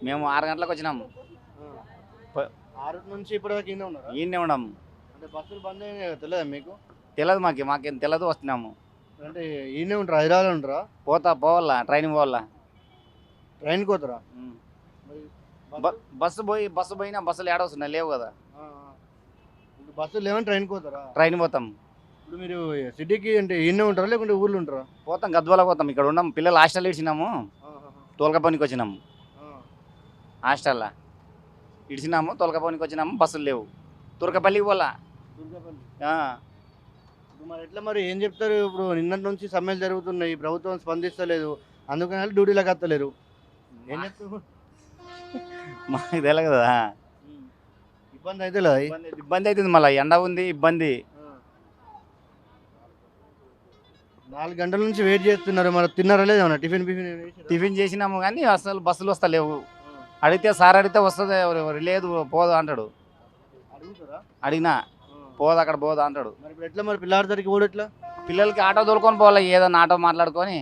మేము 6 గంటలకు వచ్చినాము. ప- 6 నుంచి ఇప్పటివరకు ఈయనే ఉన్నారా? ఈయనే ఉన్నాము. అంటే బస్సులు బంద్ అయినాయి కదా, తెలియదా మీకు? తెలియదు మాకేం తెలియదు, వస్తున్నాము. అంటే ఈయనే ఉంటారా, హైదరాబాద్లో ఉంటారా? పోవాలా, ట్రైన్ పోవాలా. ట్రైన్కి పోతారా? ఉమ్. మరి బస్సు పోయినా బస్సులు ఏడవస్తున్నాయి, లేవు కదా. ఇప్పుడు బస్సులు లేవని ట్రైన్కి పోతారా? ట్రైన్ పోతాం. ఇప్పుడు మీరు సిటీకి అంటే ఈయనే ఉంటారా లేకుంటే ఊర్లో ఉంటారా? పోతాం, గద్వాల పోతాం. ఇక్కడ ఉన్నాం, పిల్లలు హాస్టల్ ఇడిచినాము, తోలకపోనికి వచ్చినాము. హాస్టల్లో ఇడిచినాము, తోలకపోనికి వచ్చినాము, బస్సులు లేవు. తుర్కపల్లికి పోలా. దుర్గాపల్లి. ఆ. ఇప్పుడు మరి ఎట్లా, మరి ఏం చెప్తారు? ఇప్పుడు నిన్నటి నుంచి సమ్మెలు జరుగుతున్నాయి, ప్రభుత్వం స్పందిస్తలేదు, అందుకని డ్యూటీలకు వస్తలేరు. ఏం చెప్తారు? మాకు తెలియదు కదా. ఇబ్బంది అయితే లేదా? ఇబ్బంది అవుతుంది, మళ్ళీ ఎండ ఉంది, ఇబ్బంది. 4 గంటల నుంచి వెయిట్ చేస్తున్నారు, మరి తిన్నారా లేదా? ఏమన్నా టిఫిన్ టిఫిన్ చేసినాము కానీ అసలు బస్సులు వస్తలేవు. అడిగితే వస్తుంది, ఎవరు లేదు పోదు అంటాడు. అడుగుతారా? అడిగినా పోదు, అక్కడ పోదు అంటాడు. మరి ఇప్పుడు ఎట్లా, మరి పిల్లాడి దగ్గరికి పోడు ఎట్లా? పిల్లలకి ఆటో తోలుకొని పోవాలి, ఏదన్నా ఆటో మాట్లాడుకొని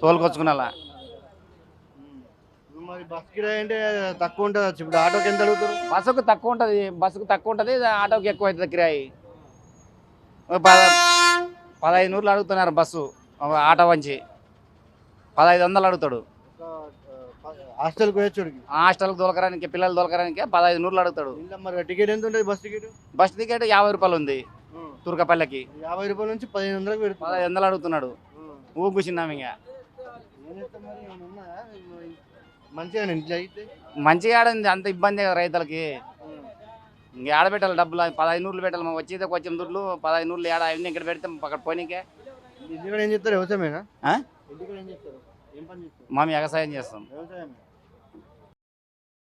తోలుకొచ్చుకునేలా. ఇప్పుడు మరి బస్ కిరాయి అంటే తక్కువ ఉంటుంది, ఇప్పుడు ఆటోకి ఎంత అడుగుతారు? బస్సుకు తక్కువ ఉంటుంది, ఆటోకి ఎక్కువ అవుతుంది కిరాయి. 1500 అడుగుతున్నారు బస్సు, ఆటో వంచి 1500 అడుగుతాడు. హాస్టల్కి పోయొచ్చుడికి, హాస్టల్కి దొలకరానికి, పిల్లలు దొలకరానికి 1500 అడుగుతాడు. ఇంకా మరి టికెట్ ఎంత ఉంటుంది? బస్ టికెట్ బస్ టికెట్ 50 రూపాయలు ఉంది తుర్కపల్లికి. 50 రూపాయల నుంచి 1500 పెడుతుంది. 1500 అడుగుతున్నాడు. కూర్చున్నాం. ఇంకా మంచిగా ఇంట్లో అయితే మంచిగా ఆడింది, అంత ఇబ్బంది కదా రైతులకి. ఇంకా ఆడబెట్టాలి డబ్బులు, 1500 పెట్టాలి. మాకు వచ్చేది కొంచెం దుడ్లు 1500 ఏడ అవన్నీ ఇక్కడ పెడితే అక్కడ పోనీకే. ఇంటికాడ ఏం చేస్తారు? వ్యవసాయమేనా? ఆ? ఇంటికాడ ఏం చేస్తారు? ఏం పని చేస్తారు? మేము వ్యవసాయం చేస్తాం. వ్యవసాయం.